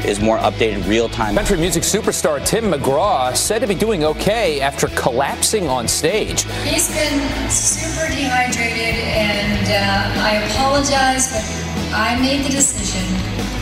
is more updated real-time. Country music superstar Tim McGraw said to be doing okay after collapsing on stage. He's been super dehydrated, and I apologize, but I made the decision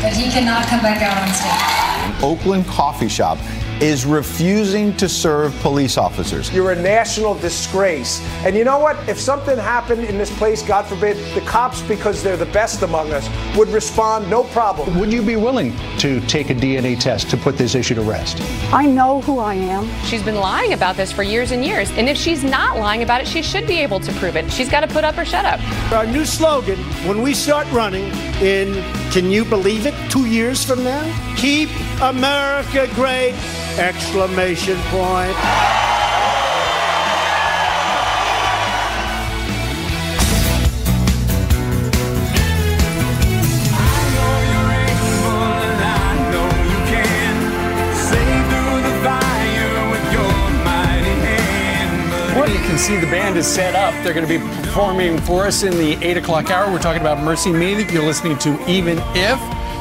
that he cannot come back out on stage. An Oakland coffee shop is refusing to serve police officers. You're a national disgrace. And you know what? If something happened in this place, God forbid, the cops, because they're the best among us, would respond no problem. Would you be willing to take a DNA test to put this issue to rest? I know who I am. She's been lying about this for years and years. And if she's not lying about it, she should be able to prove it. She's got to put up or shut up. Our new slogan, when we start running in, can you believe it, 2 years from now? Keep America great! Exclamation point. Well, you can see the band is set up. They're going to be performing for us in the 8 o'clock hour. We're talking about Mercy Me that you're listening to Even If.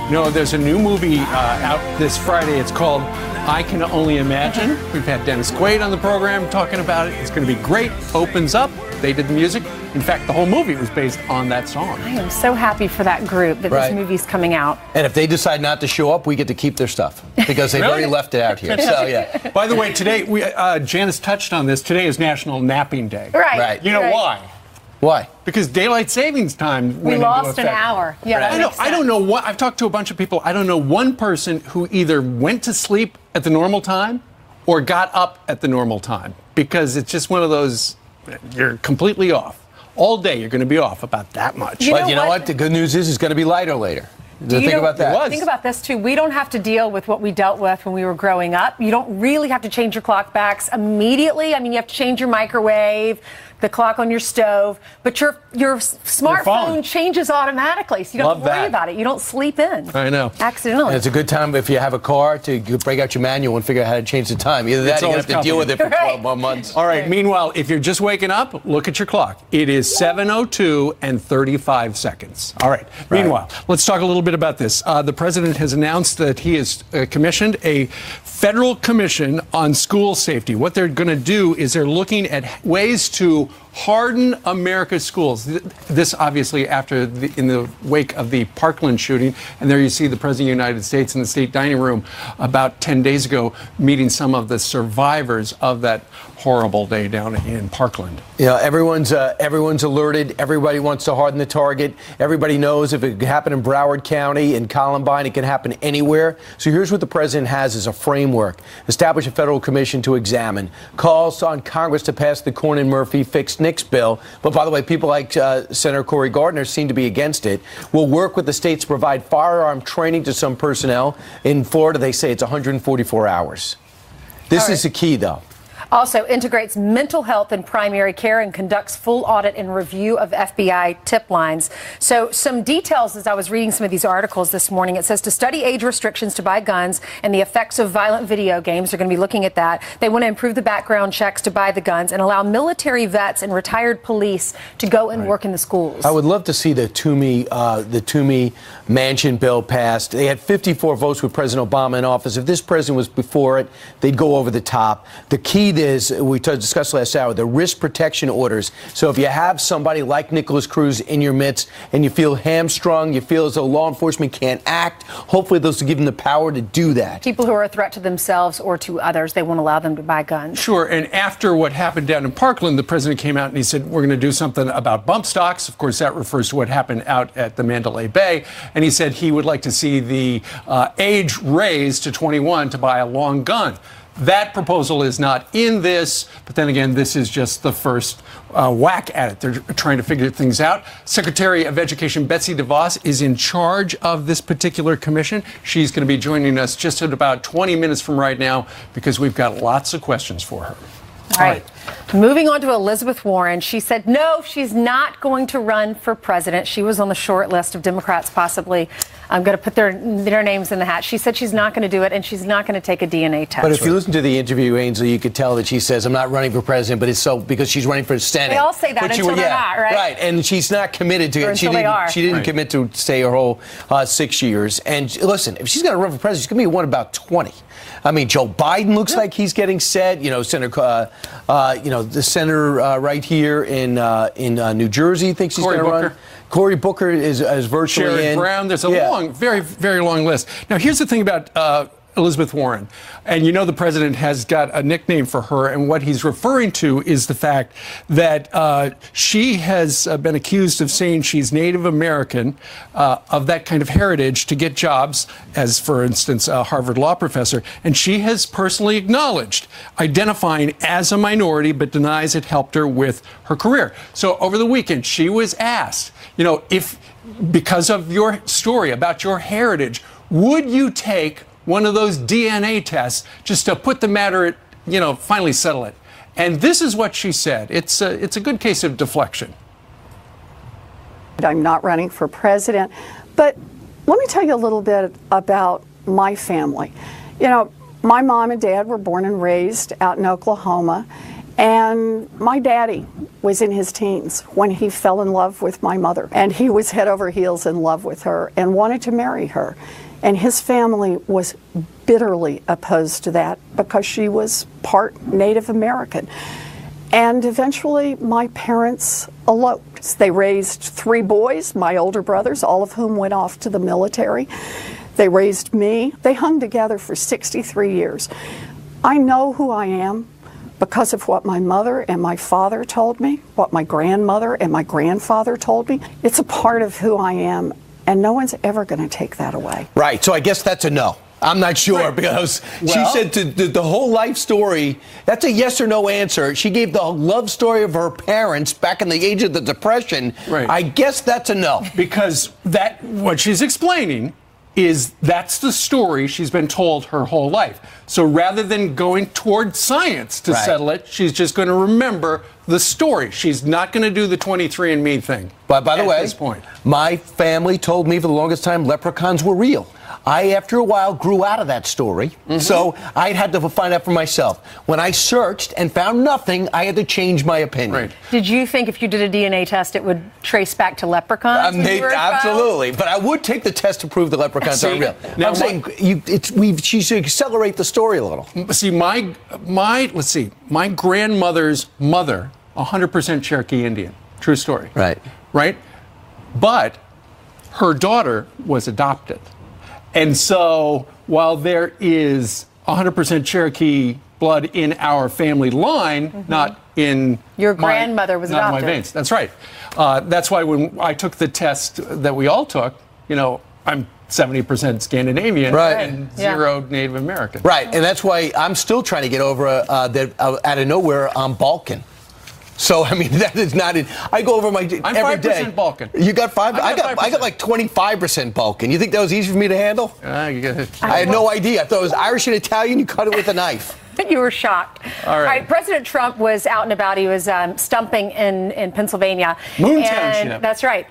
You know, there's a new movie out this Friday. It's called I Can Only Imagine. We've had Dennis Quaid on the program talking about it. It's going to be great. Opens up. They did the music. In fact, the whole movie was based on that song. I am so happy for that group that this movie's coming out. And if they decide not to show up, we get to keep their stuff because they've already left it out here. So, yeah. By the way, today, Janice touched on this. Today is National Napping Day. Right. You know why? Why? Because daylight savings time went We into lost an effect. hour. Yeah, I don't know what. I've talked to a bunch of people. I don't know one person who either went to sleep at the normal time or got up at the normal time, because it's just one of those, you're completely off. All day you're going to be off about that much. But you know what? The good news is it's going to be lighter later. Think about that. Think about this, too. We don't have to deal with what we dealt with when we were growing up. You don't really have to change your clock backs immediately. I mean, you have to change your microwave, the clock on your stove, but your smartphone changes automatically, so you don't have to worry about it. You don't sleep in. I know. Accidentally. And it's a good time if you have a car to break out your manual and figure out how to change the time. Either that or you have to deal with it for 12 more months. All right. Meanwhile, if you're just waking up, look at your clock. It is 7:02 and 35 seconds. All right. Meanwhile, let's talk a little bit about this. The president has announced that he has commissioned a federal commission on school safety. What they're going to do is they're looking at ways to harden America's schools. This obviously in the wake of the Parkland shooting. And there you see the President of the United States in the state dining room about 10 days ago meeting some of the survivors of that horrible day down in Parkland. Yeah, everyone's alerted. Everybody wants to harden the target. Everybody knows if it happened in Broward County, in Columbine, it can happen anywhere. So here's what the president has as a framework. Establish a federal commission to examine. Calls on Congress to pass the Cornyn-Murphy fixed NICS bill. But by the way, people like Senator Cory Gardner seem to be against it. We'll work with the states to provide firearm training to some personnel. In Florida, they say it's 144 hours. This is the key, though. Also integrates mental health in primary care and conducts full audit and review of FBI tip lines. So some details as I was reading some of these articles this morning. It says to study age restrictions to buy guns and the effects of violent video games. They're going to be looking at that. They want to improve the background checks to buy the guns and allow military vets and retired police to go and work in the schools. I would love to see the Toomey Manchin bill passed. They had 54 votes with President Obama in office. If this president was before it, they'd go over the top. The key is, we discussed last hour, the risk protection orders. So if you have somebody like Nicholas Cruz in your midst and you feel hamstrung, you feel as though law enforcement can't act, hopefully those will give them the power to do that. People who are a threat to themselves or to others, they won't allow them to buy guns. Sure, and after what happened down in Parkland, the president came out and he said, we're going to do something about bump stocks. Of course, that refers to what happened out at the Mandalay Bay. And he said he would like to see the age raised to 21 to buy a long gun. That proposal is not in this, but then again, this is just the first whack at it. They're trying to figure things out. Secretary of Education Betsy DeVos is in charge of this particular commission. She's going to be joining us just at about 20 minutes from right now because we've got lots of questions for her. All right. Moving on to Elizabeth Warren. She said, no, she's not going to run for president. She was on the short list of Democrats possibly I'm going to put their names in the hat. She said she's not going to do it, and she's not going to take a DNA test. But if you listen to the interview, Ainsley, you could tell that she says, I'm not running for president, but it's so because she's running for Senate. They all say that until they're not, right? Right, and she's not committed to it. She didn't commit to stay her whole 6 years. And listen, if she's going to run for president, she's going to be one about 20. I mean, Joe Biden looks like he's getting set. You know, Senator, the senator right here in New Jersey thinks he's going to run. Cory Booker is virtually Sherrod in. Brown. There's a long, very, very long list. Now, here's the thing about Elizabeth Warren. And you know the president has got a nickname for her, and what he's referring to is the fact that she has been accused of saying she's Native American, of that kind of heritage, to get jobs, as, for instance, a Harvard law professor. And she has personally acknowledged identifying as a minority, but denies it helped her with her career. So over the weekend, she was asked, you know, if, because of your story about your heritage, would you take one of those DNA tests just to put the matter at, you know, finally settle it? And this is what she said. It's a good case of deflection. I'm not running for president, but let me tell you a little bit about my family. You know, my mom and dad were born and raised out in Oklahoma, and my daddy was in his teens when he fell in love with my mother, and he was head over heels in love with her and wanted to marry her. And his family was bitterly opposed to that because she was part Native American. And eventually my parents eloped. They raised 3 boys, my older brothers, all of whom went off to the military. They raised me. They hung together for 63 years. I know who I am because of what my mother and my father told me, what my grandmother and my grandfather told me. It's a part of who I am. And no one's ever going to take that away. Right. So I guess that's a no. I'm not sure because she said the whole life story. That's a yes or no answer. She gave the love story of her parents back in the age of the Depression. Right. I guess that's a no. Because what she's explaining is that's the story she's been told her whole life. So rather than going toward science to settle it, she's just going to remember the story. She's not going to do the 23andMe thing. But by the way, at this point, my family told me for the longest time leprechauns were real. I, after a while, grew out of that story, so I had to find out for myself. When I searched and found nothing, I had to change my opinion. Right. Did you think if you did a DNA test, it would trace back to leprechauns? Absolutely, but I would take the test to prove the leprechauns aren't real. Now, I'm saying she should accelerate the story a little. See, my grandmother's mother, 100% Cherokee Indian. True story. Right. Right? But her daughter was adopted. And so while there is 100% Cherokee blood in our family line, not in your grandmother was adopted. Not in my veins. That's right. That's why when I took the test that we all took, you know, I'm 70% Scandinavian and 0 Native American. Right, and that's why I'm still trying to get over that out of nowhere I'm Balkan. So I mean that is not it. I go over my I'm every 5% day. Balkan. You got 5? I got 5%. like 25% Balkan. You think that was easy for me to handle? I had no idea. I thought it was Irish and Italian. You cut it with a knife. You were shocked. All right. President Trump was out and about. He was stumping in Pennsylvania. Moon Township. That's right.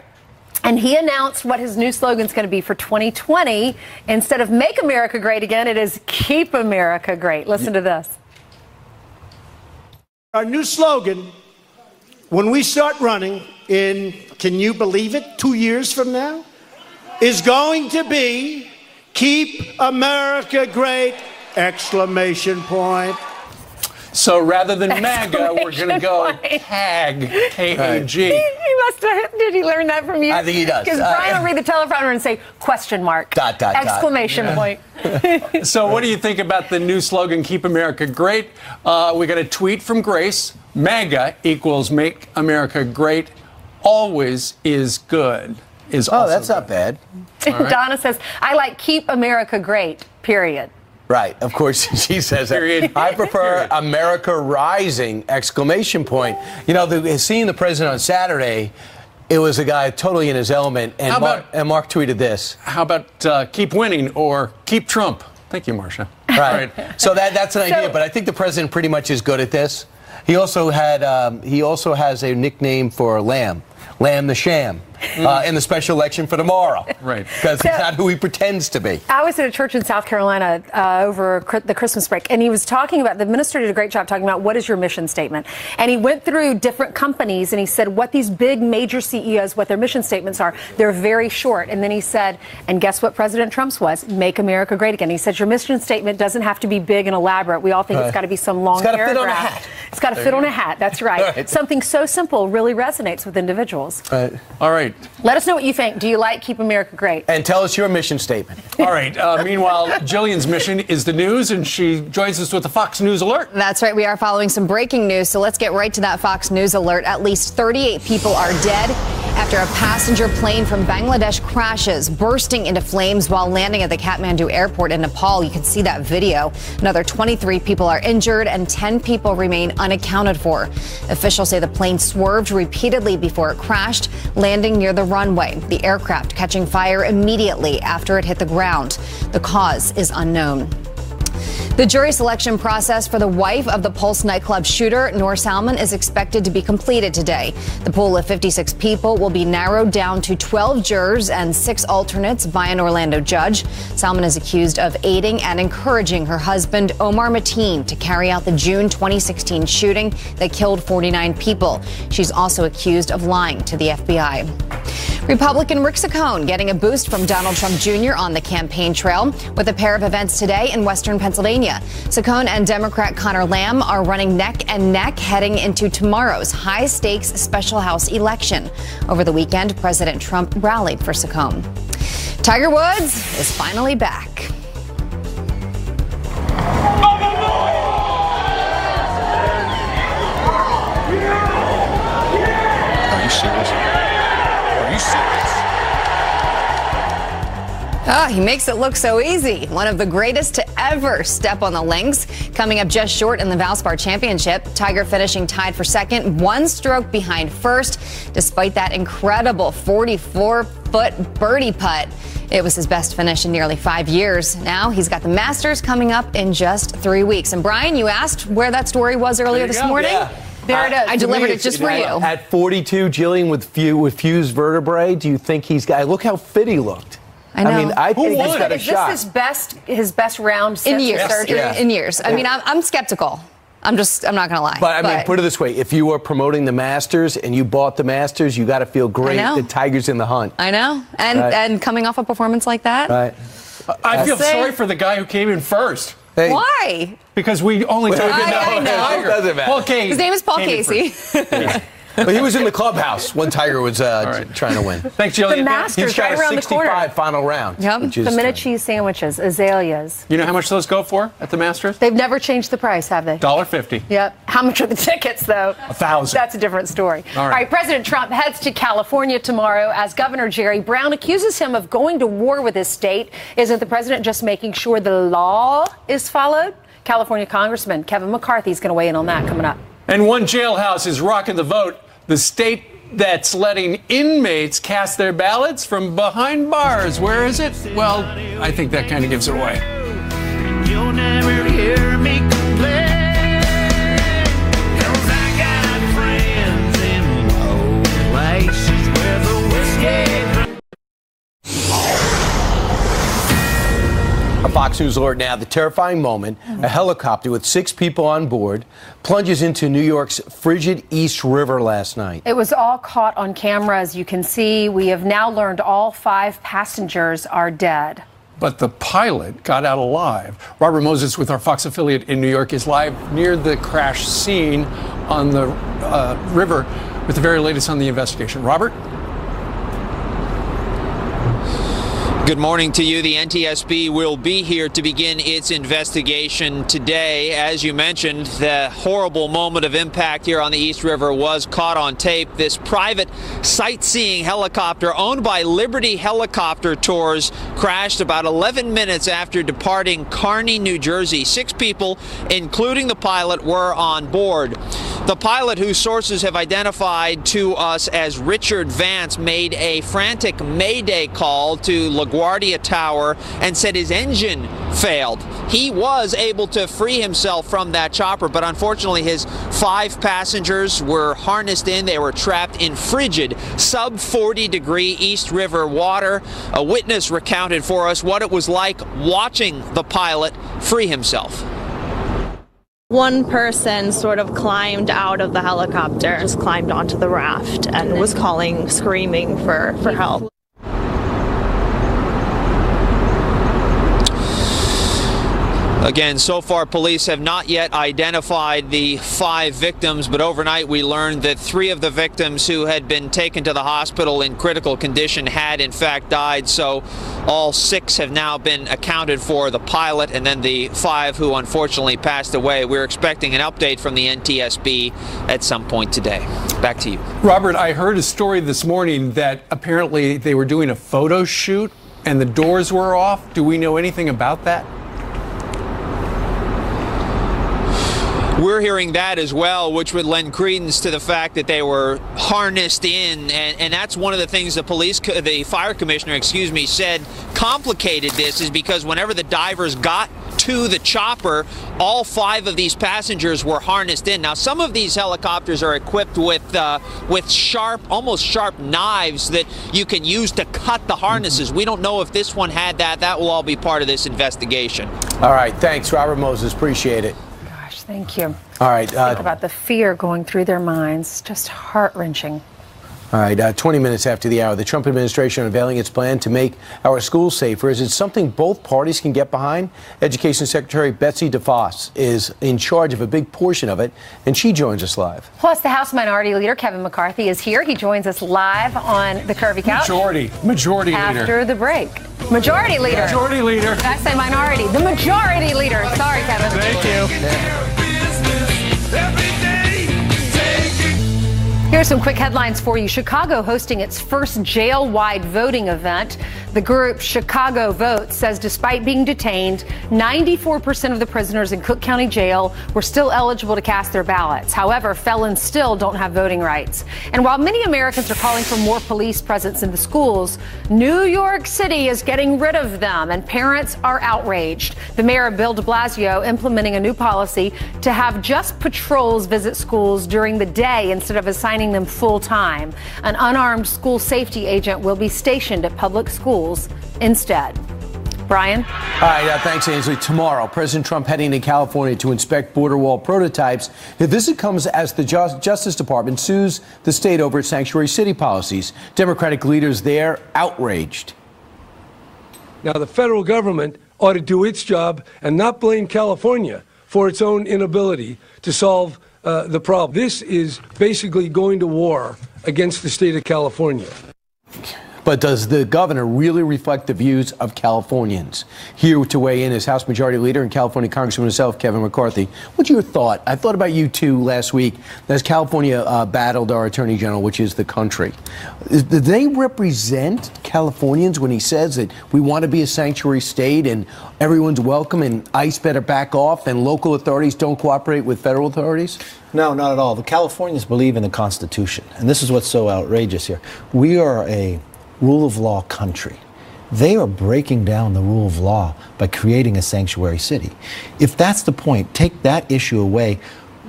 And he announced what his new slogan is going to be for 2020. Instead of Make America Great Again, it is Keep America Great. Listen to this. Our new slogan, when we start running in, can you believe it, 2 years from now, is going to be Keep America Great! Exclamation point. So rather than MAGA, we're going to go KAG, K-A-G. He must have, did he learn that from you? I think he does. Because Brian will read the teleprompter and say, question mark, exclamation point. So what do you think about the new slogan, Keep America Great? We got a tweet from Grace. MAGA equals Make America Great. Always is good. Is also that's not bad. Right. Donna says, I like Keep America Great, period. Right, of course she says that. I prefer America Rising! Exclamation point. You know, seeing the president on Saturday, it was a guy totally in his element. And Mark tweeted this. How about Keep Winning or Keep Trump? Thank you, Marcia. Right. So that's an idea, but I think the president pretty much is good at this. He also has a nickname for Lamb the Sham. in the special election for tomorrow. Right. Because he's not who he pretends to be. I was at a church in South Carolina over the Christmas break, and he was talking about, the minister did a great job talking about what is your mission statement. And he went through different companies, and he said what these big major CEOs, what their mission statements are. They're very short. And then he said, and guess what President Trump's was? Make America great again. He said your mission statement doesn't have to be big and elaborate. We all think it's got to be some long paragraph. It's got to fit on a hat. It's got to fit on a hat. That's right. Something so simple really resonates with individuals. Right. All right. Let us know what you think. Do you like Keep America Great? And tell us your mission statement. All right. Meanwhile, Jillian's mission is the news, and she joins us with the Fox News alert. That's right. We are following some breaking news, so let's get right to that Fox News alert. At least 38 people are dead after a passenger plane from Bangladesh crashes, bursting into flames while landing at the Kathmandu airport in Nepal. You can see that video. Another 23 people are injured and 10 people remain unaccounted for. Officials say the plane swerved repeatedly before it crashed, landing near the runway. The aircraft catching fire immediately after it hit the ground. The cause is unknown. The jury selection process for the wife of the Pulse nightclub shooter, Noor Salman, is expected to be completed today. The pool of 56 people will be narrowed down to 12 jurors and 6 alternates by an Orlando judge. Salman is accused of aiding and encouraging her husband, Omar Mateen, to carry out the June 2016 shooting that killed 49 people. She's also accused of lying to the FBI. Republican Rick Saccone getting a boost from Donald Trump Jr. on the campaign trail with a pair of events today in Western Pennsylvania. Saccone and Democrat Connor Lamb are running neck and neck heading into tomorrow's high-stakes special House election. Over the weekend, President Trump rallied for Saccone. Tiger Woods is finally back. Are you serious? Are you serious? He makes it look so easy. One of the greatest to ever step on the links. Coming up just short in the Valspar Championship. Tiger finishing tied for second, 1 stroke behind first, despite that incredible 44-foot birdie putt. It was his best finish in nearly 5 years. Now he's got the Masters coming up in just 3 weeks. And Brian, you asked where that story was earlier this morning. Yeah. There it is. I delivered it just for you. At 42, Jillian, with fused vertebrae, do you think he's got? Look how fit he looked. I know. I mean, I think he's got a Is shot. this his best round since in years? surgery? Yeah. In years. I mean, I'm skeptical. I'm not going to lie. But I mean, put it this way: if you were promoting the Masters and you bought the Masters, you got to feel great. The Tiger's in the hunt. I know, and coming off a performance like that, right? I feel sorry for the guy who came in first. Hey. Why? Because we only took I know. Tiger. Doesn't matter. Paul Casey. His name is Paul Casey. But he was in the clubhouse when Tiger was trying to win. Thanks, Jillian. The Masters He's got right a around the 65 corner. final round. Yep. The minute cheese sandwiches, azaleas. You know how much those go for at the Masters? They've never changed the price, have they? $1.50. Yep. How much are the tickets, though? $1,000. That's a different story. All right. President Trump heads to California tomorrow as Governor Jerry Brown accuses him of going to war with his state. Isn't the president just making sure the law is followed? California Congressman Kevin McCarthy is going to weigh in on that coming up. And one jailhouse is rocking the vote. The state that's letting inmates cast their ballots from behind bars. Where is it? Well, I think that kind of gives it away. You'll never hear me complain, 'cause I got friends in low places where the whiskey. A Fox News alert now. The terrifying moment: a helicopter with 6 people on board plunges into New York's frigid East River last night. It was all caught on camera, as you can see. We have now learned all 5 passengers are dead. But the pilot got out alive. Robert Moses with our Fox affiliate in New York is live near the crash scene on the river with the very latest on the investigation. Robert? Good morning to you. The NTSB will be here to begin its investigation today. As you mentioned, the horrible moment of impact here on the East River was caught on tape. This private sightseeing helicopter owned by Liberty Helicopter Tours crashed about 11 minutes after departing Kearny, New Jersey. 6 people, including the pilot, were on board. The pilot, whose sources have identified to us as Richard Vance, made a frantic mayday call to LaGuardia Tower and said his engine failed. He was able to free himself from that chopper, but unfortunately his 5 passengers were harnessed in. They were trapped in frigid sub 40 degree East River water. A witness recounted for us what it was like watching the pilot free himself. One person sort of climbed out of the helicopter, just climbed onto the raft and was calling, screaming for help. Again, so far police have not yet identified the 5 victims, but overnight we learned that 3 of the victims who had been taken to the hospital in critical condition had in fact died. So all 6 have now been accounted for, the pilot and then the 5 who unfortunately passed away. We're expecting an update from the NTSB at some point today. Back to you. Robert, I heard a story this morning that apparently they were doing a photo shoot and the doors were off. Do we know anything about that? We're hearing that as well, which would lend credence to the fact that they were harnessed in, and that's one of the things the fire commissioner, said complicated this, is because whenever the divers got to the chopper, all 5 of these passengers were harnessed in. Now, some of these helicopters are equipped with sharp, almost sharp knives that you can use to cut the harnesses. We don't know if this one had that. That will all be part of this investigation. All right, thanks, Robert Moses. Appreciate it. Thank you. All right. Think about the fear going through their minds. Just heart-wrenching. All right, 20 minutes after the hour, the Trump administration unveiling its plan to make our schools safer. Is it something both parties can get behind? Education Secretary Betsy DeVos is in charge of a big portion of it, and she joins us live. Plus, the House Minority Leader, Kevin McCarthy, is here. He joins us live on the Curvy Couch. Majority Leader. After the break. Majority Leader. Majority Leader. Did I say minority? The Majority Leader. Sorry, Kevin. Thank you. Here's some quick headlines for you. Chicago hosting its first jail-wide voting event. The group Chicago Votes says despite being detained, 94% of the prisoners in Cook County Jail were still eligible to cast their ballots. However, felons still don't have voting rights. And while many Americans are calling for more police presence in the schools, New York City is getting rid of them, and parents are outraged. The mayor, Bill de Blasio, implementing a new policy to have just patrols visit schools during the day instead of assigning them full time. An unarmed school safety agent will be stationed at public schools instead. Brian? All right, thanks, Ainsley. Tomorrow, President Trump heading to California to inspect border wall prototypes. The visit comes as the Justice Department sues the state over its sanctuary city policies. Democratic leaders there outraged. Now, the federal government ought to do its job and not blame California for its own inability to solve the problem. This is basically going to war against the state of California. But does the governor really reflect the views of Californians? Here to weigh in is House Majority Leader and California Congressman himself, Kevin McCarthy. What's your thought? I thought about you, too, last week as California battled our Attorney General, which is the country. Do they represent Californians when he says that we want to be a sanctuary state and everyone's welcome and ICE better back off and local authorities don't cooperate with federal authorities? No, not at all. The Californians believe in the Constitution, and this is what's so outrageous here. We are a rule of law country. They are breaking down the rule of law by creating a sanctuary city. If that's the point, take that issue away.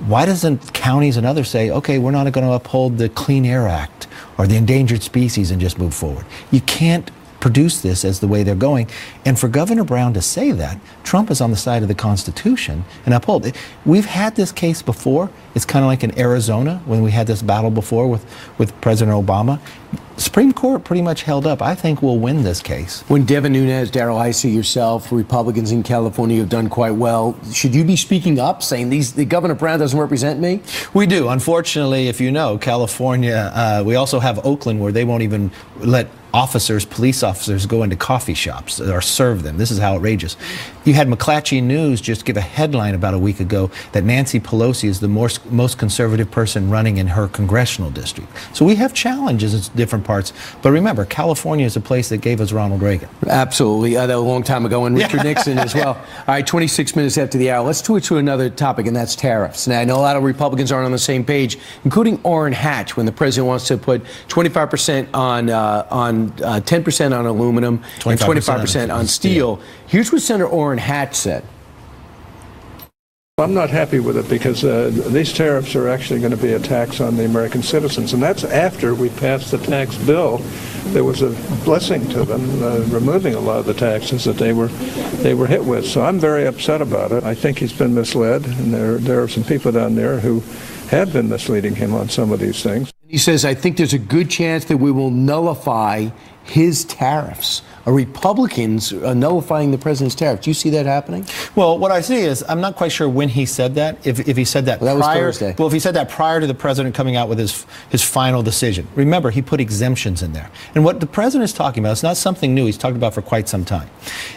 Why doesn't counties and others say, okay, we're not going to uphold the Clean Air Act or the Endangered Species and just move forward? You can't produce this as the way they're going. And for Governor Brown to say that, Trump is on the side of the Constitution and uphold it. We've had this case before. It's kind of like in Arizona when we had this battle before with President Obama. Supreme Court pretty much held up. I think we'll win this case. When Devin Nunes, Darrell Issey, yourself, Republicans in California have done quite well, should you be speaking up, saying the Governor Brown doesn't represent me? We do. Unfortunately, if you know, California, we also have Oakland where they won't even let police officers go into coffee shops or serve them. This is how outrageous. You had McClatchy News just give a headline about a week ago that Nancy Pelosi is the most conservative person running in her congressional district. So we have challenges in different parts. But remember, California is a place that gave us Ronald Reagan. Absolutely. That was a long time ago, and Richard Nixon as well. All right, 26 minutes after the hour. Let's switch to another topic, and that's tariffs. Now, I know a lot of Republicans aren't on the same page, including Orrin Hatch, when the president wants to put 25% on 10% on aluminum and 25% on steel. Here's what Senator Orrin Hatch said. I'm not happy with it because these tariffs are actually going to be a tax on the American citizens, and that's after we passed the tax bill. There was a blessing to them removing a lot of the taxes that they were hit with. So I'm very upset about it. I think he's been misled, and there are some people down there who have been misleading him on some of these things. He says, I think there's a good chance that we will nullify his tariffs. Are Republicans nullifying the president's tariff? Do you see that happening? Well, what I see is I'm not quite sure when he said that. If he said that, that prior, was Thursday. Well, if he said that prior to the president coming out with his final decision. Remember, he put exemptions in there. And what the president is talking about, it's not something new. He's talked about for quite some time.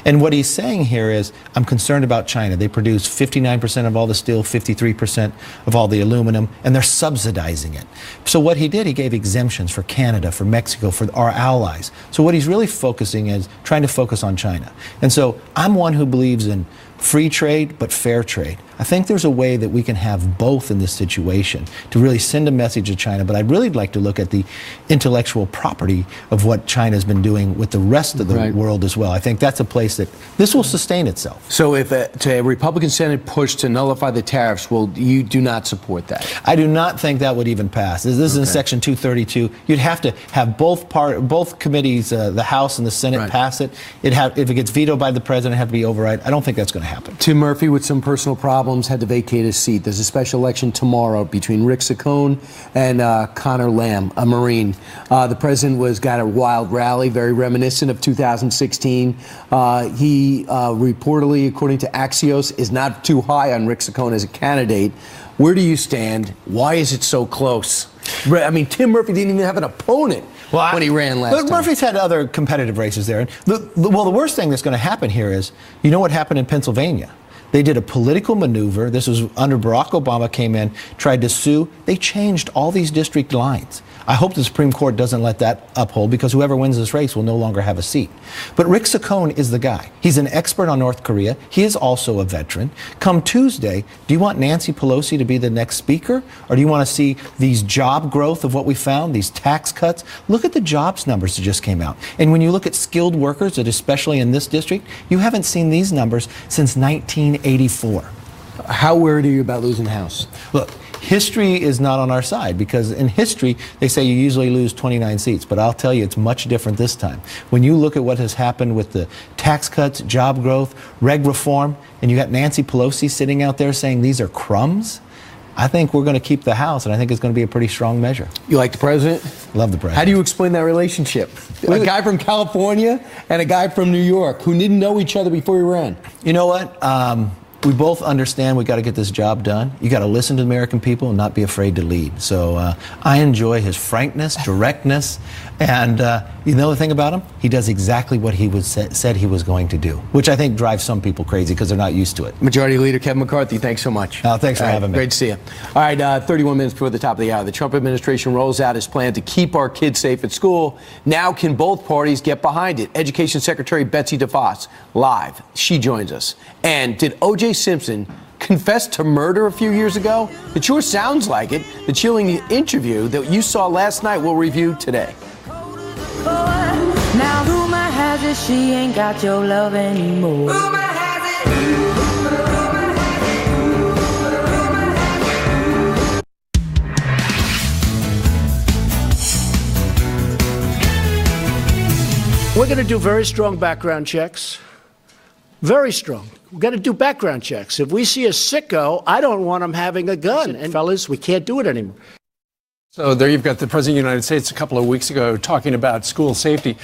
And what he's saying here is, I'm concerned about China. They produce 59% of all the steel, 53% of all the aluminum, and they're subsidizing it. So what he did, he gave exemptions for Canada, for Mexico, for our allies. So what he's really focusing is trying to focus on China. And so I'm one who believes in free trade, but fair trade. I think there's a way that we can have both in this situation to really send a message to China, but I'd really like to look at the intellectual property of what China's been doing with the rest of the world as well. I think that's a place that this will sustain itself. So if a Republican Senate push to nullify the tariffs, well, you do not support that? I do not think that would even pass. This is in Section 232. You'd have to have both committees, the House and the Senate, pass it. If it gets vetoed by the president, it'd have to be override. I don't think that's going to happen. Tim Murphy, with some personal problems, had to vacate his seat. There's a special election tomorrow between Rick Saccone and Connor Lamb, a Marine. The president got a wild rally, very reminiscent of 2016. He reportedly, according to Axios, is not too high on Rick Saccone as a candidate. Where do you stand? Why is it so close? I mean, Tim Murphy didn't even have an opponent when he ran last time. Murphy's had other competitive races there. The worst thing that's going to happen here is, you know what happened in Pennsylvania? They did a political maneuver. This was under Barack Obama came in, tried to sue. They changed all these district lines. I hope the Supreme Court doesn't let that uphold, because whoever wins this race will no longer have a seat. But Rick Saccone is the guy. He's an expert on North Korea. He is also a veteran. Come Tuesday, do you want Nancy Pelosi to be the next speaker? Or do you want to see these job growth of what we found, these tax cuts? Look at the jobs numbers that just came out. And when you look at skilled workers, that especially in this district, you haven't seen these numbers since 1984. How worried are you about losing the House? Look, history is not on our side, because in history, they say you usually lose 29 seats. But I'll tell you, it's much different this time. When you look at what has happened with the tax cuts, job growth, reg reform, and you got Nancy Pelosi sitting out there saying these are crumbs, I think we're going to keep the House, and I think it's going to be a pretty strong measure. You like the president? Love the president. How do you explain that relationship? A guy from California and a guy from New York who didn't know each other before he ran. You know what? We both understand we got to get this job done. You got to listen to the American people and not be afraid to lead. So I enjoy his frankness, directness, and you know the thing about him? He does exactly what he said he was going to do, which I think drives some people crazy because they're not used to it. Majority Leader Kevin McCarthy, thanks so much. Thanks for having me. Great to see you. All right, 31 minutes before the top of the hour. The Trump administration rolls out his plan to keep our kids safe at school. Now can both parties get behind it? Education Secretary Betsy DeVos, live. She joins us. And did O.J. Simpson confess to murder a few years ago? It sure sounds like it. The chilling interview that you saw last night we'll review today. Now rumor has it she ain't got your love anymore. Rumor has We're going to do very strong background checks. Very strong. We've got to do background checks. If we see a sicko, I don't want him having a gun. And fellas, we can't do it anymore. So there you've got the President of the United States a couple of weeks ago talking about school safety.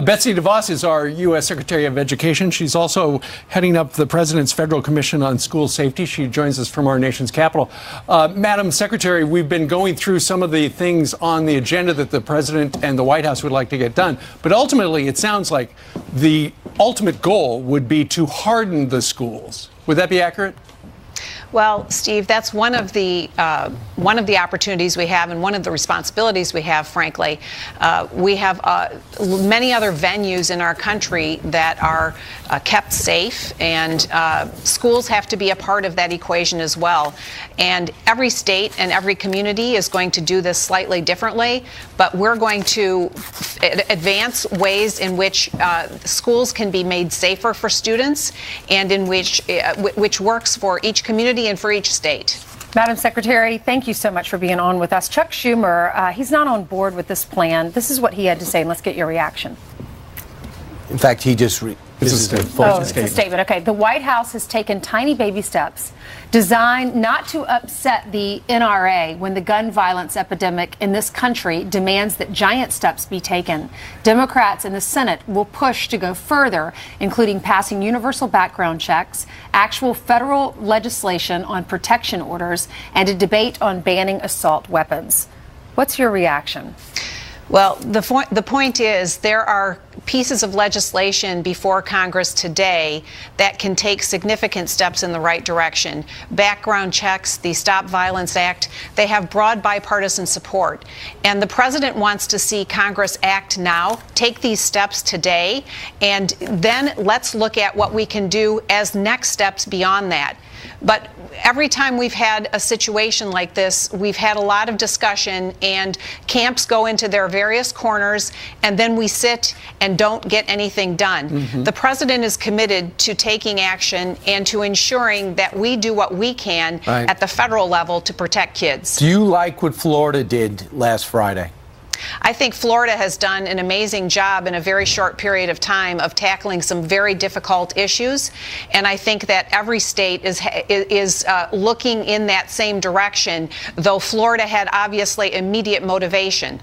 Betsy DeVos is our U.S. Secretary of Education. She's also heading up the President's Federal Commission on School Safety. She joins us from our nation's capital. Madam Secretary, we've been going through some of the things on the agenda that the President and the White House would like to get done. But ultimately, it sounds like the ultimate goal would be to harden the schools. Would that be accurate? Well, Steve, that's one of the opportunities we have and one of the responsibilities we have, frankly. We have many other venues in our country that are kept safe, and schools have to be a part of that equation as well. And every state and every community is going to do this slightly differently, but we're going to advance ways in which schools can be made safer for students and in which works for each community and for each state. Madam Secretary, thank you so much for being on with us. Chuck Schumer, he's not on board with this plan. This is what he had to say, and let's get your reaction. In fact, he just It's a statement. Okay. The White House has taken tiny baby steps designed not to upset the NRA when the gun violence epidemic in this country demands that giant steps be taken. Democrats in the Senate will push to go further, including passing universal background checks, actual federal legislation on protection orders, and a debate on banning assault weapons. What's your reaction? Well, the point is there are pieces of legislation before Congress today that can take significant steps in the right direction. Background checks, the Stop Violence Act, they have broad bipartisan support. And the president wants to see Congress act now, take these steps today, and then let's look at what we can do as next steps beyond that. But every time we've had a situation like this, we've had a lot of discussion and camps go into their various corners, and then we sit and don't get anything done. Mm-hmm. The president is committed to taking action and to ensuring that we do what we can at the federal level to protect kids. Do you like what Florida did last Friday? I think Florida has done an amazing job in a very short period of time of tackling some very difficult issues, and I think that every state is looking in that same direction, though Florida had obviously immediate motivation.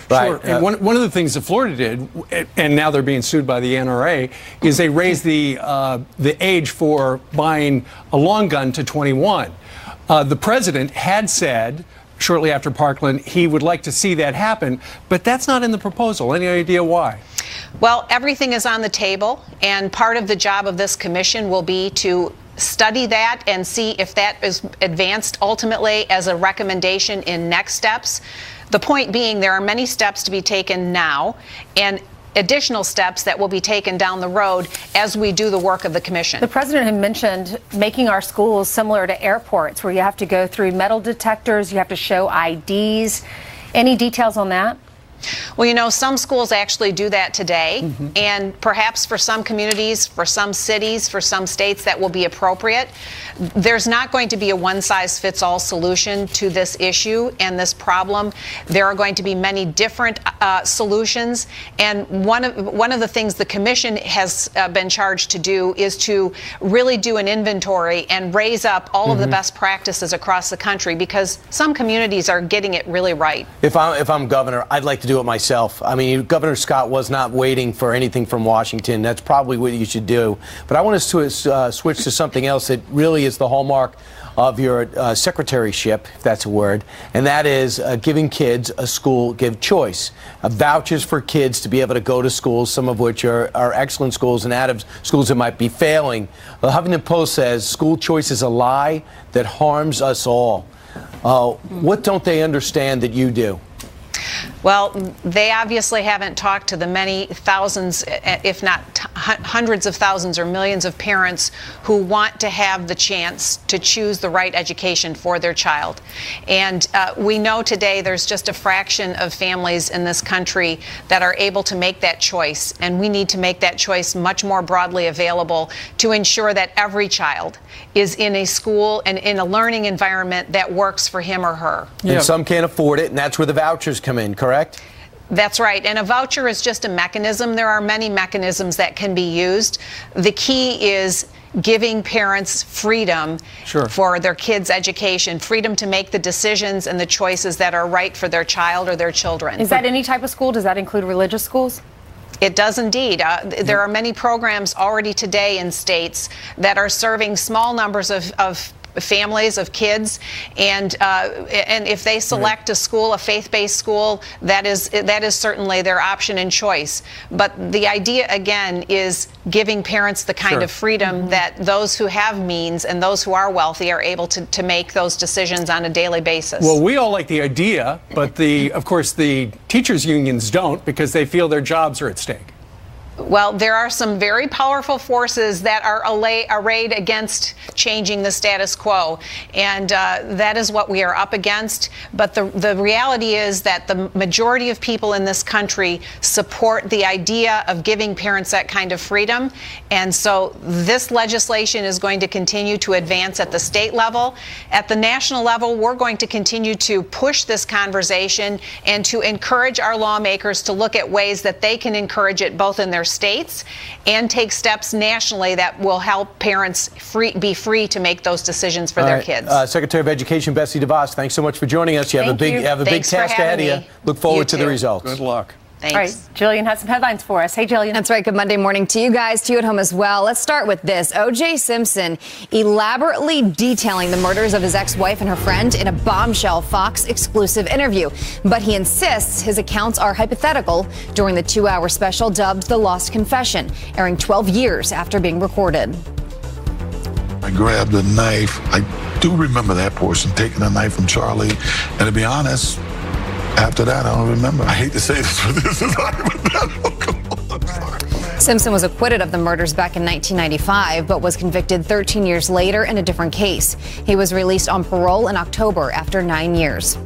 Sure. And one of the things that Florida did, and now they're being sued by the NRA, is they raised the age for buying a long gun to 21. The president had said shortly after Parkland he would like to see that happen, but that's not in the proposal. Any idea why? Well, everything is on the table, and part of the job of this commission will be to study that and see if that is advanced ultimately as a recommendation in next steps. The point being, there are many steps to be taken now and additional steps that will be taken down the road as we do the work of the commission. The president had mentioned making our schools similar to airports, where you have to go through metal detectors, you have to show IDs. Any details on that? Well, you know, some schools actually do that today, and perhaps for some communities, for some cities, for some states, that will be appropriate. There's not going to be a one-size-fits-all solution to this issue and this problem. There are going to be many different solutions, and one of the things the commission has been charged to do is to really do an inventory and raise up all of the best practices across the country, because some communities are getting it really right. If I'm governor, I'd like to do it myself. I mean, Governor Scott was not waiting for anything from Washington. That's probably what you should do. But I want us to switch to something else that really is the hallmark of your secretaryship, if that's a word, and that is giving kids a school, give choice, vouchers for kids to be able to go to schools, some of which are excellent schools and out of schools that might be failing. The Huffington Post says school choice is a lie that harms us all. What don't they understand that you do? Well, they obviously haven't talked to the many thousands, if not hundreds of thousands or millions of parents who want to have the chance to choose the right education for their child. And we know today there's just a fraction of families in this country that are able to make that choice. And we need to make that choice much more broadly available to ensure that every child is in a school and in a learning environment that works for him or her. And some can't afford it, and that's where the vouchers come in, correct? That's right. And a voucher is just a mechanism. There are many mechanisms that can be used. The key is giving parents freedom for their kids' education, freedom to make the decisions and the choices that are right for their child or their children. Is that any type of school? Does that include religious schools? It does indeed. There are many programs already today in states that are serving small numbers of families, of kids, and if they select a school, a faith-based school, that is certainly their option and choice. But the idea again is giving parents the kind of freedom that those who have means and those who are wealthy are able to make those decisions on a daily basis. Well, we all like the idea, but of course the teachers' unions don't, because they feel their jobs are at stake. Well, there are some very powerful forces that are arrayed against changing the status quo, and that is what we are up against. But the reality is that the majority of people in this country support the idea of giving parents that kind of freedom, and so this legislation is going to continue to advance at the state level. At the national level, we're going to continue to push this conversation and to encourage our lawmakers to look at ways that they can encourage it both in their states and take steps nationally that will help parents be free to make those decisions for their kids. Secretary of Education Betsy DeVos, thanks so much for joining us. You have a big task ahead of you. Look forward to the results. Good luck. Thanks. All right, Jillian has some headlines for us. Hey, Jillian. That's right. Good Monday morning to you guys, to you at home as well. Let's start with this. O.J. Simpson elaborately detailing the murders of his ex-wife and her friend in a bombshell Fox exclusive interview. But he insists his accounts are hypothetical during the 2-hour special dubbed The Lost Confession, airing 12 years after being recorded. I grabbed a knife. I do remember that portion, taking a knife from Charlie. And to be honest, after that, I don't remember. I hate to say this, but this is hypothetical. Simpson was acquitted of the murders back in 1995, but was convicted 13 years later in a different case. He was released on parole in October after 9 years.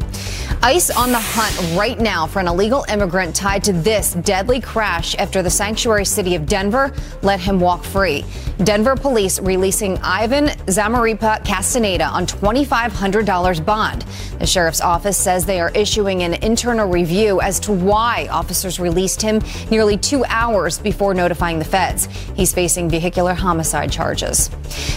ICE on the hunt right now for an illegal immigrant tied to this deadly crash after the sanctuary city of Denver let him walk free. Denver police releasing Ivan Zamaripa Castaneda on $2,500 bond. The sheriff's office says they are issuing an internal review as to why officers released him nearly 2 hours before notifying the feds. He's facing vehicular homicide charges.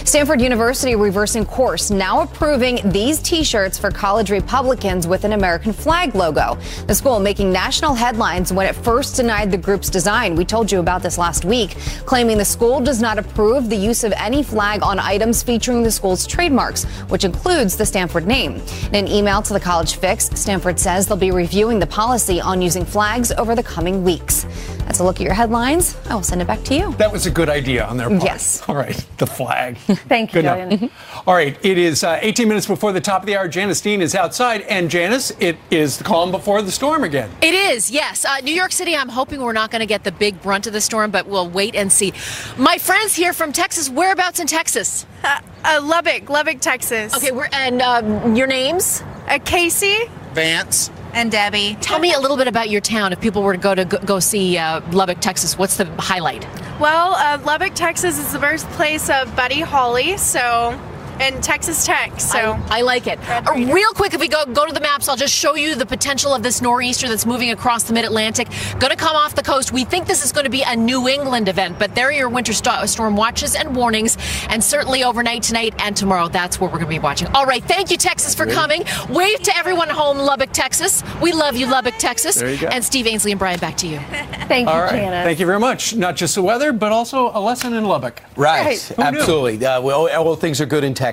Stanford University reversing course, now approving these T-shirts for college Republicans with an American flag logo. The school making national headlines when it first denied the group's design. We told you about this last week, claiming the school does not approve the use of any flag on items featuring the school's trademarks, which includes the Stanford name. In an email to the College Fix, Stanford says they'll be reviewing the policy on using flags over the coming weeks. That's a look at your headlines. I will send it back to you. That was a good idea on their part. Yes. All right, the flag. Thank you, Jillian. All right, it is 18 minutes before the top of the hour. Janice Dean is outside. And Janice, it is the calm before the storm again. It is, yes. New York City, I'm hoping we're not going to get the big brunt of the storm, but we'll wait and see. My friends here from Texas, whereabouts in Texas? Lubbock, Texas. Okay, and your names? Casey. Vance. And Debbie. Tell me a little bit about your town. If people were to go see Lubbock, Texas, what's the highlight? Well, Lubbock, Texas is the birthplace of Buddy Holly, and Texas Tech. So I like it. Real quick, if we go to the maps, I'll just show you the potential of this nor'easter that's moving across the mid-Atlantic. Going to come off the coast. We think this is going to be a New England event, but there are your winter storm watches and warnings, and certainly overnight tonight and tomorrow. That's where we're going to be watching. All right, thank you, Texas, for coming. Wave to everyone at home, Lubbock, Texas. We love you, Lubbock, Texas. There you go. And Steve, Ainsley, and Brian, back to you. Thank you, All right. Janice. Thank you very much. Not just the weather, but also a lesson in Lubbock. Right, absolutely. All things are good in Texas.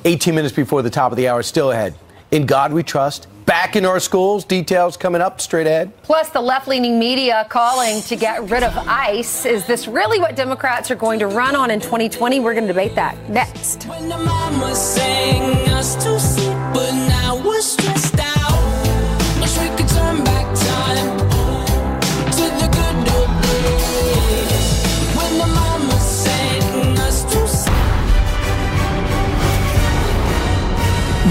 18 minutes before the top of the hour, still ahead. In God we trust. Back in our schools. Details coming up straight ahead. Plus, the left-leaning media calling to get rid of ICE. Is this really what Democrats are going to run on in 2020? We're going to debate that next. When the mama sang us to sleep, but now we're stressed out. Wish we could turn back time to the good old days. When the mama sang us to sleep.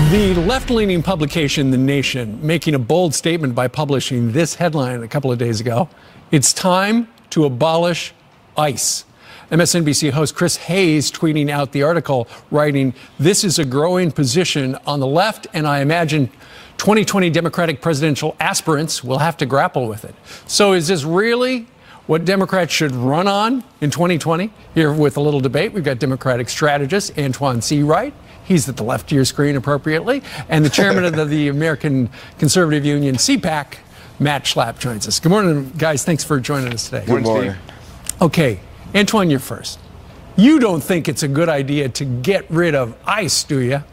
The left-leaning publication The Nation making a bold statement by publishing this headline a couple of days ago. It's time to abolish ICE. MSNBC host Chris Hayes tweeting out the article, writing, "This is a growing position on the left, and I imagine 2020 Democratic presidential aspirants will have to grapple with it." So is this really what Democrats should run on in 2020. Here with a little debate, we've got Democratic strategist Antoine C. Wright. He's at the left of your screen appropriately. And the chairman of the American Conservative Union, CPAC, Matt Schlapp, joins us. Good morning, guys. Thanks for joining us today. Good morning. Okay, Antoine, you're first. You don't think it's a good idea to get rid of ICE, do you?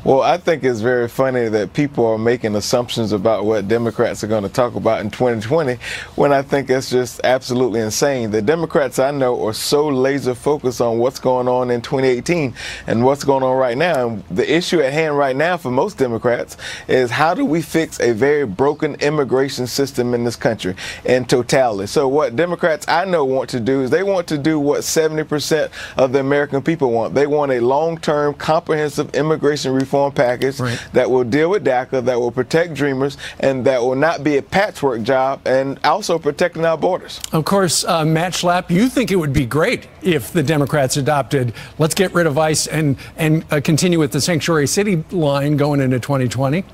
Well, I think it's very funny that people are making assumptions about what Democrats are going to talk about in 2020 when I think it's just absolutely insane. The Democrats I know are so laser focused on what's going on in 2018 and what's going on right now. And the issue at hand right now for most Democrats is how do we fix a very broken immigration system in this country in totality. So what Democrats I know want to do is they want to do what 70% of the American people want. They want a long-term comprehensive immigration reform package that will deal with DACA, that will protect dreamers, and that will not be a patchwork job, and also protecting our borders. Of course, Matt Schlapp, you think it would be great if the Democrats adopted, let's get rid of ICE and continue with the sanctuary city line going into 2020?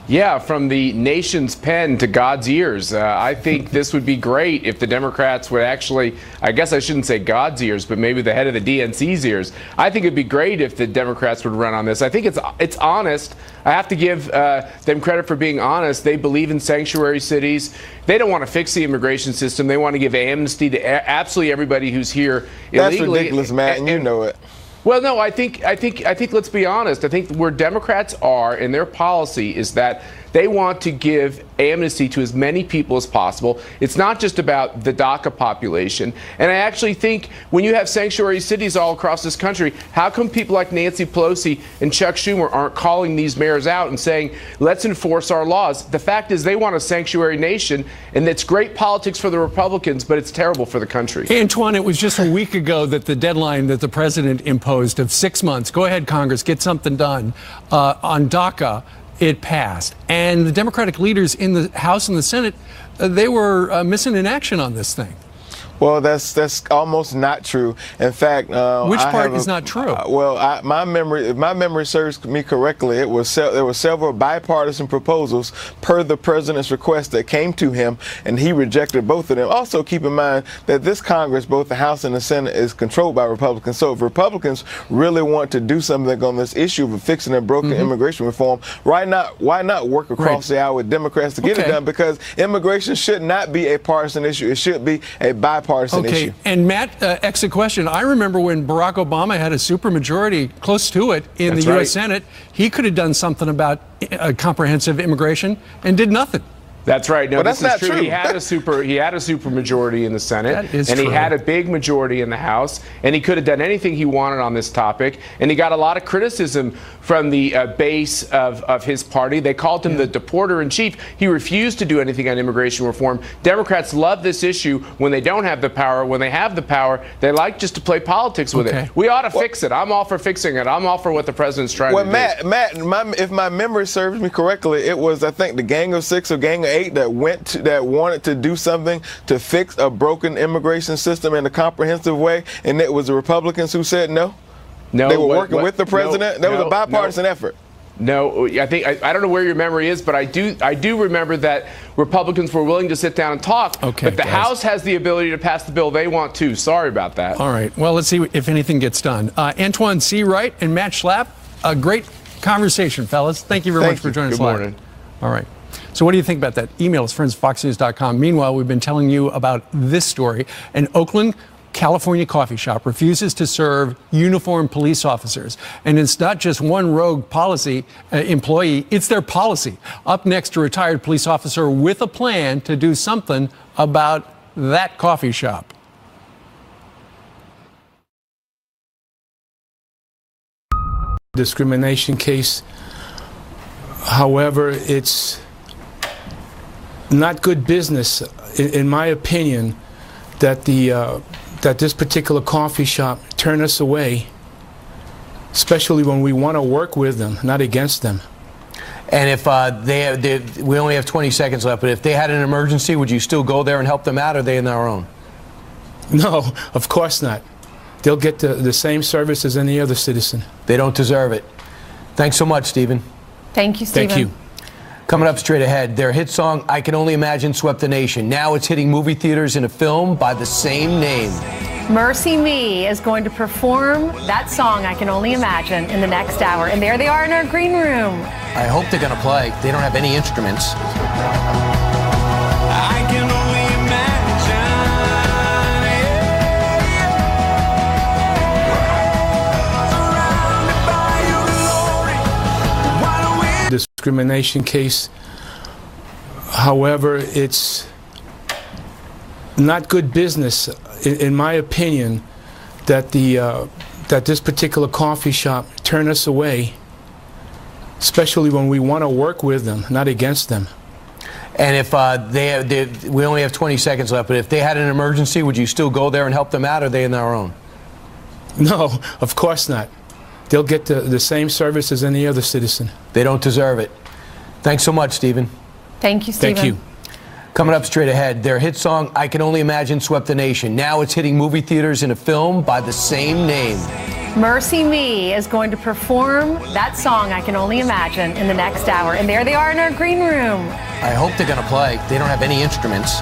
Yeah, from the nation's pen to God's ears. I think this would be great if the Democrats would actually, I guess I shouldn't say God's ears, but maybe the head of the DNC's ears. I think it'd be great if the Democrats would run on this. I think it's honest. I have to give them credit for being honest. They believe in sanctuary cities. They don't want to fix the immigration system. They want to give amnesty to absolutely everybody who's here illegally. That's ridiculous, Matt, and you know it. Well, no, I think let's be honest. I think where Democrats are in their policy is that they want to give amnesty to as many people as possible. It's not just about the DACA population. And I actually think when you have sanctuary cities all across this country, how come people like Nancy Pelosi and Chuck Schumer aren't calling these mayors out and saying, let's enforce our laws? The fact is they want a sanctuary nation, and it's great politics for the Republicans, but it's terrible for the country. Antoine, it was just a week ago that the deadline that the president imposed of 6 months, go ahead, Congress, get something done on DACA. It passed. And the Democratic leaders in the House and the Senate, they were missing in action on this thing. Well, that's almost not true. In fact, which part is not true? My memory serves me correctly. There were several bipartisan proposals per the president's request that came to him, and he rejected both of them. Also, keep in mind that this Congress, both the House and the Senate, is controlled by Republicans. So, if Republicans really want to do something on this issue of fixing a broken immigration reform, why not work across the aisle with Democrats to get it done? Because immigration should not be a partisan issue. It should be a bipartisan issue. And Matt, exit question. I remember when Barack Obama had a supermajority close to it in the U.S. Senate, he could have done something about comprehensive immigration and did nothing. That's right. No, but that's not true. true. He had a super majority in the Senate, and true. He had a big majority in the House, and he could have done anything he wanted on this topic. And he got a lot of criticism from the base of his party. They called him the deporter in chief. He refused to do anything on immigration reform. Democrats love this issue when they don't have the power. When they have the power, they like just to play politics with it. We ought to fix it. I'm all for fixing it. I'm all for what the president's trying to do. Matt, if my memory serves me correctly, it was, I think, the Gang of Six or Gang of 8 that wanted to do something to fix a broken immigration system in a comprehensive way, and it was the Republicans who said no. No, they were working with the president. That was a bipartisan effort. No, I think I don't know where your memory is, but I do remember that Republicans were willing to sit down and talk. But the House has the ability to pass the bill they want to. Sorry about that. All right. Well, let's see if anything gets done. Antoine C. Wright and Matt Schlapp, a great conversation, fellas. Thank you very much for joining us. Good morning. All right. So what do you think about that? Email us, friends@foxnews.com. Meanwhile, we've been telling you about this story. An Oakland, California coffee shop refuses to serve uniformed police officers. And it's not just one rogue employee, it's their policy. Up next, a retired police officer with a plan to do something about that coffee shop. Discrimination case. However, it's not good business, in my opinion, that that this particular coffee shop turn us away, especially when we want to work with them, not against them. And if we only have 20 seconds left, but if they had an emergency, would you still go there and help them out, or are they on their own? No, of course not. They'll get the same service as any other citizen. They don't deserve it. Thanks so much, Stephen. Thank you, Stephen. Thank you. Coming up straight ahead, their hit song, I Can Only Imagine, swept the nation. Now it's hitting movie theaters in a film by the same name. Mercy Me is going to perform that song, I Can Only Imagine, in the next hour. And there they are in our green room. I hope they're going to play. They don't have any instruments. I can only imagine. Discrimination case. However, it's not good business, in my opinion, that that this particular coffee shop turned us away, especially when we want to work with them, not against them. And if we only have 20 seconds left, but if they had an emergency, would you still go there and help them out, or are they in their own? No, of course not. They'll get the same service as any other citizen. They don't deserve it. Thanks so much, Stephen. Thank you, Stephen. Thank you. Coming up straight ahead, their hit song, I Can Only Imagine, swept the nation. Now it's hitting movie theaters in a film by the same name. Mercy Me is going to perform that song, I Can Only Imagine, in the next hour. And there they are in our green room. I hope they're going to play. They don't have any instruments.